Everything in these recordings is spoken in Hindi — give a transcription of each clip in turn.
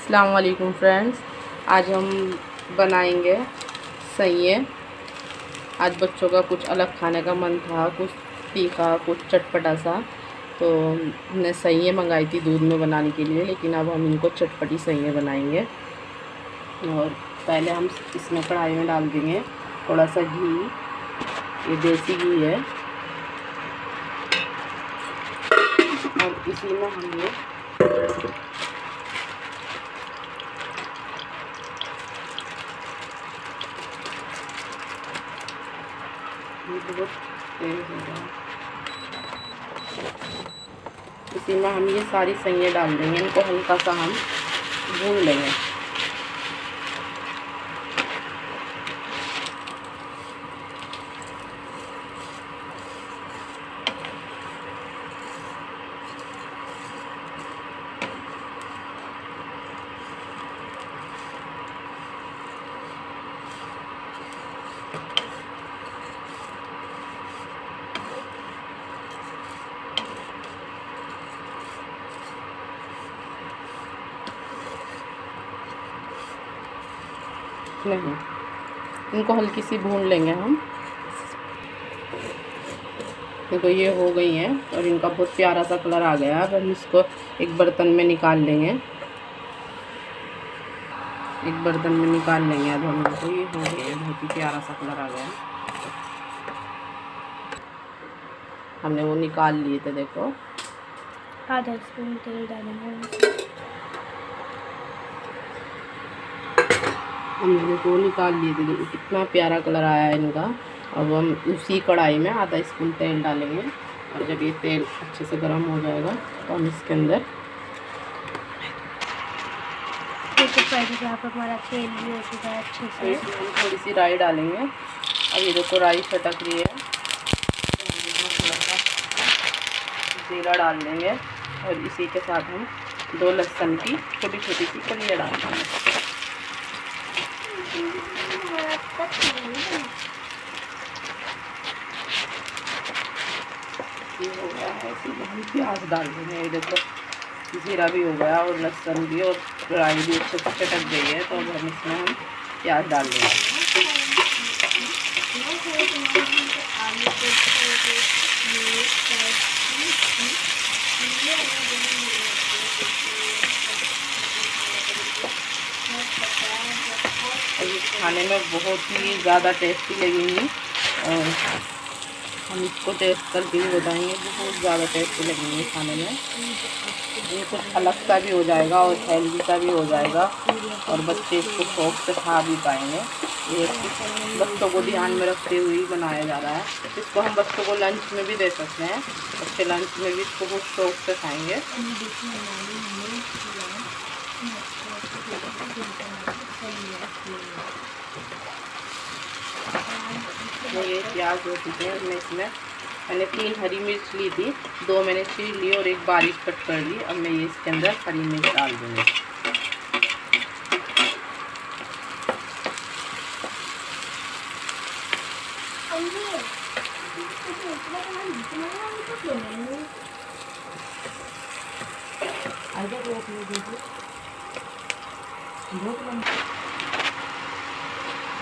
अस्सलाम वालेकुम फ्रेंड्स, आज हम बनाएंगे सैये। आज बच्चों का कुछ अलग खाने का मन था, कुछ तीखा कुछ चटपटा सा, तो हमने सैये मंगाई थी दूध में बनाने के लिए। लेकिन अब हम इनको चटपटी सैये बनाएंगे। और पहले हम इसमें कढ़ाई में डाल देंगे थोड़ा सा घी। ये देसी घी है। और इसी में हम ये बहुत तेज हो रहा है। इसी में हम ये सारी सैये डाल देंगे। इनको हल्का सा हम भून लेंगे। नहीं, इनको हल्की सी भून लेंगे हम। देखो ये हो गई हैं और इनका बहुत प्यारा सा कलर आ गया। अब हम इसको एक बर्तन में निकाल लेंगे। अब हम इनको, ये हो गए, बहुत ही प्यारा सा कलर आ गया। हमने वो निकाल लिए थे। देखो आधा स्पून तेल डालेंगे। हमने देखो निकाल लिए थे। देखो कितना प्यारा कलर आया है इनका। अब हम उसी कढ़ाई में आधा स्पून तेल डालेंगे। और जब ये तेल अच्छे से गर्म हो जाएगा तो हम इसके अंदर हमारा तेल भी हो चुका है अच्छे से। हम थोड़ी सी राई डालेंगे। अब ये देखो राई छटक रही है, तो थोड़ा सा जीरा डाल देंगे। और इसी के साथ हम 2 लहसुन की छोटी छोटी सी कलियाँ डाल देंगे। ये हो गया है, इसमें हम प्याज डाल देंगे। ये देखो जीरा भी हो गया और लहसुन भी और राई भी अच्छे से चटक गई है। तो अब हम इसमें प्याज डाल देंगे। और ये खाने में बहुत ही ज़्यादा टेस्टी लगेंगी। और हम इसको टेस्ट करके भी बताएंगे, बहुत ज़्यादा टेस्टी लगेंगे खाने में। ये कुछ अलग सा भी हो जाएगा और हेल्दी सा भी हो जाएगा। और बच्चे इसको शौक से खा भी पाएंगे। ये बच्चों को ध्यान में रखते हुए ही बनाया जा रहा है। इसको हम बच्चों को लंच में भी दे सकते हैं। बच्चे लंच में भी इसको बहुत शौक से खाएंगे। तो ये प्याज हो चुके हैं। मैंने 3 हरी मिर्च ली थी, 2 मैंने चीर ली और 1 बारीक कट कर ली। अब मैं ये इसके अंदर हरी मिर्च डाल दूँगी।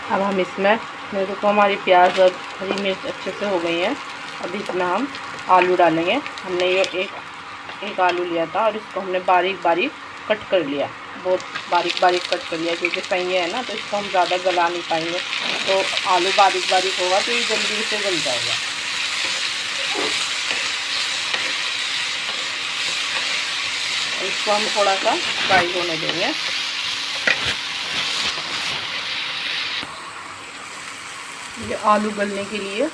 अब हम इसमें, देखो हमारी प्याज और हरी मिर्च अच्छे से हो गई हैं। अब इसमें हम आलू डालेंगे। हमने ये एक आलू लिया था और इसको हमने बारीक बारीक कट कर लिया। बहुत बारीक बारीक कट कर लिया, क्योंकि सही है ना, तो इसको हम ज़्यादा गला नहीं पाएंगे। तो आलू बारीक बारीक होगा तो ये जल्दी से गल जाएगा। इसको हम थोड़ा सा फ्राई होने देंगे। ये आलू गलने के लिए,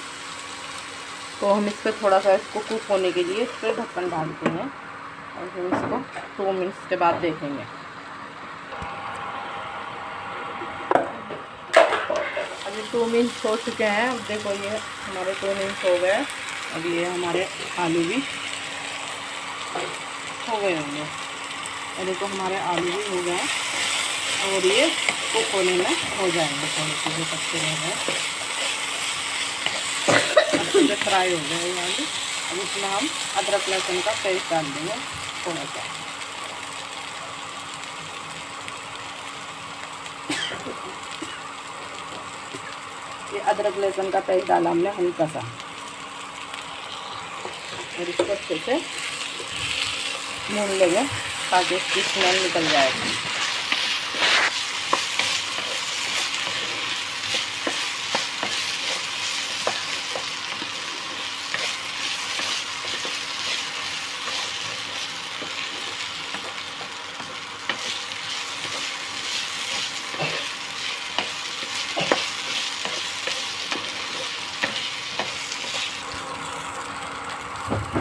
तो हम इस पर थोड़ा सा इसको कुक होने के लिए इस पर ढक्कन डालते हैं। और हम इसको 2 मिनट्स के बाद देखेंगे। अभी 2 मिनट हो चुके हैं। अब देखो ये हमारे 2 मिनट हो गए। अब ये हमारे आलू भी हो गए होंगे। और देखो हमारे आलू भी हो गए और ये कुक होने में हो जाएंगे। थोड़े से जो कच्चे रह गए अच्छे से फ्राई हो गए ये आलू। अब इसमें हम अदरक लहसुन का पेस्ट डाल देंगे थोड़ा सा। ये अदरक लहसुन का पेस्ट डाला हमने हल्का सा, और इसको अच्छे से भून लेंगे ताकि इसकी स्मेल निकल जाए।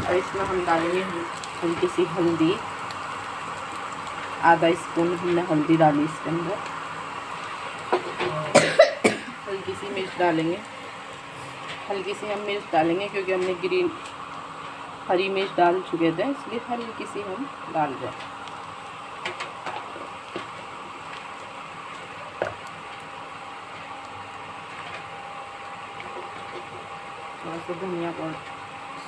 और इसमें हम डालेंगे हल्की सी हल्दी, आधा स्पून हमने हल्दी डाली इसके अंदर। हल्की सी मिर्च डालेंगे, हल्की सी हम मिर्च डालेंगे क्योंकि हमने हरी मिर्च डाल चुके थे, इसलिए हल्की सी हम डाल रहे हैं। थोड़ा सा धनिया पाउडर,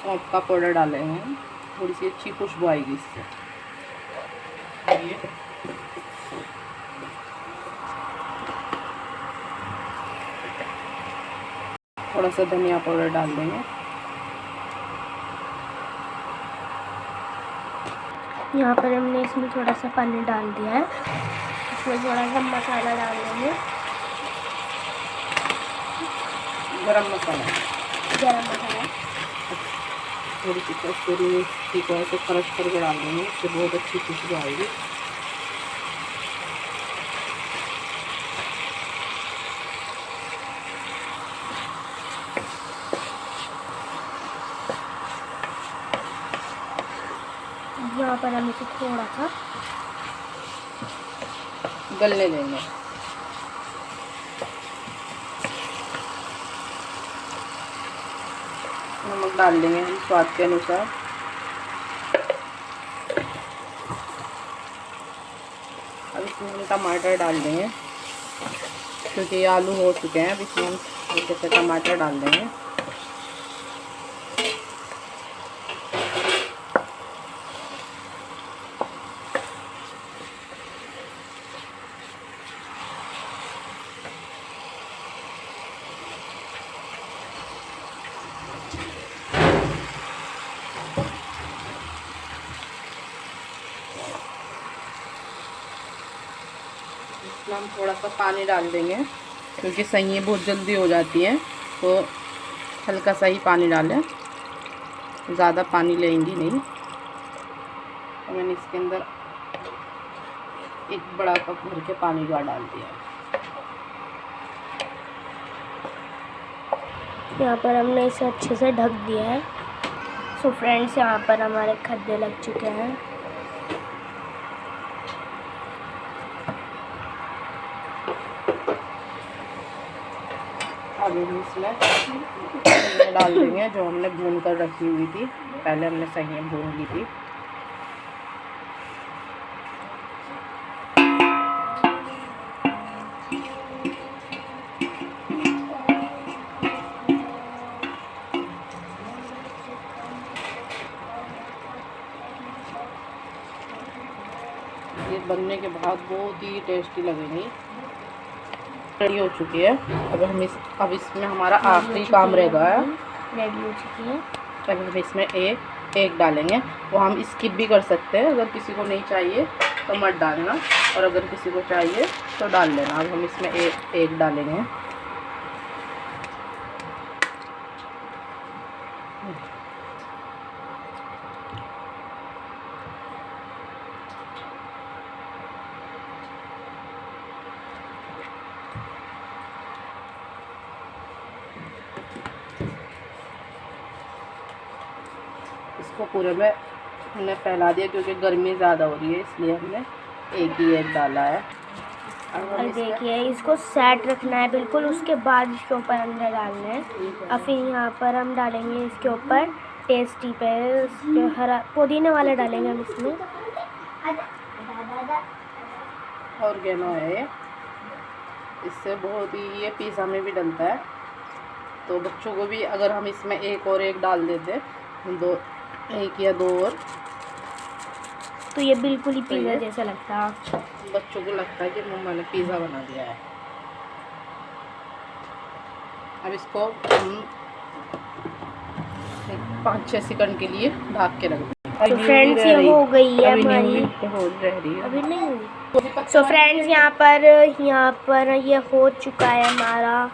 सौंफ का पाउडर डालेंगे हम, थोड़ी सी अच्छी खुशबू आएगी इससे। थोड़ा सा धनिया पाउडर डाल देंगे। यहाँ पर हमने इसमें थोड़ा सा पानी डाल दिया है। इसमें थोड़ा सा मसाला डाल देंगे, गरम मसाला, थोड़ी सी कस्तूरी मेथी को ऐसे क्रश करके डाल देंगे, इससे बहुत अच्छी खुशबू आएगी। यहाँ पर हम इसे थोड़ा सा गलने देंगे। नमक डाल देंगे हम स्वाद के अनुसार। अब इसमें हम टमाटर डाल देंगे क्योंकि ये आलू हो चुके हैं। अब इसमें हम हल्के से टमाटर डाल देंगे। इसमें हम थोड़ा सा पानी डाल देंगे क्योंकि सही बहुत जल्दी हो जाती है, तो हल्का सा ही पानी डालें, ज़्यादा पानी लेंगी नहीं। तो मैंने इसके अंदर एक बड़ा कप भर के पानी का डाल दिया। यहाँ पर हमने इसे अच्छे से ढक दिया है। सो फ्रेंड्स, यहाँ पर हमारे खड्डे लग चुके हैं। अब हम इसमें डाल देंगे जो हमने भून कर रखी हुई थी, पहले हमने सही भून ली थी। ये बनने के बाद बहुत ही टेस्टी लगेंगी। रेडी हो चुकी है। अब इसमें हमारा आखिरी काम रह गया है। रेडी हो चुकी है। अब हम इसमें एक डालेंगे। वो हम स्किप भी कर सकते हैं, अगर किसी को नहीं चाहिए तो मत डालना, और अगर किसी को चाहिए तो डाल लेना। अब हम इसमें एक डालेंगे। इसको पूरे में हमने फैला दिया क्योंकि गर्मी ज़्यादा हो रही है, इसलिए हमने एक डाला है। और देखिए, इसको सेट रखना है बिल्कुल, उसके बाद इसके ऊपर अंडे डालने हैं। और फिर यहाँ पर हम डालेंगे इसके ऊपर टेस्टी पेस्ट, हरा पुदीना वाले डालेंगे हम इसमें। ऑर्गेनो है ये, इससे बहुत ही, ये पिज़्ज़ा में भी डलता है, तो बच्चों को भी अगर हम इसमें एक डाल देते, एक या दो और, तो ये बिल्कुल ही पिज़्ज़ा जैसा लगता है। बच्चों को लगता है कि मम्मा ने पिज़्ज़ा बना दिया है। अब इसको हम 5-6 सेकंड के लिए ढक के रख दें। तो फ्रेंड्स ये हो गई है हमारी, बहुत रह रही है अभी नहीं हुई। सो फ्रेंड्स यहाँ पर ये हो चुका है हमारा।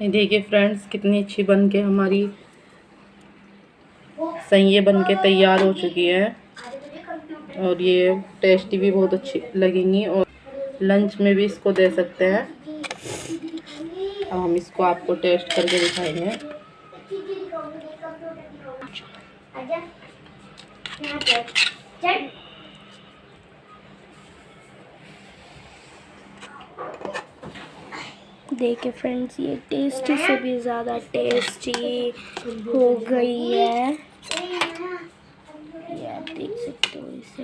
देखिए फ्रेंड्स कितनी अच्छी बन के हमारी सैये बन के तैयार हो चुकी है और ये टेस्टी भी बहुत अच्छी लगेंगी और लंच में भी इसको दे सकते हैं। अब हम इसको आपको टेस्ट करके दिखाएंगे। देखिए फ्रेंड्स ये टेस्टी से भी ज़्यादा टेस्टी हो गई है, ये आप देख सकते हो इसे।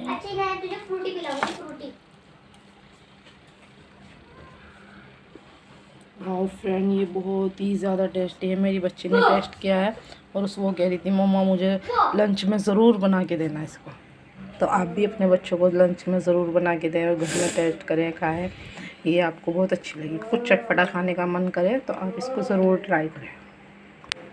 हाँ फ्रेंड ये बहुत ही ज़्यादा टेस्टी है। मेरी बच्ची ने टेस्ट किया है और वो कह रही थी मम्मा मुझे लंच में ज़रूर बना के देना इसको। तो आप भी अपने बच्चों को लंच में ज़रूर बना के दें और घर में टेस्ट करें, खाएं। ये आपको बहुत अच्छी लगी। कुछ चटपटा खाने का मन करे तो आप इसको ज़रूर ट्राई करें।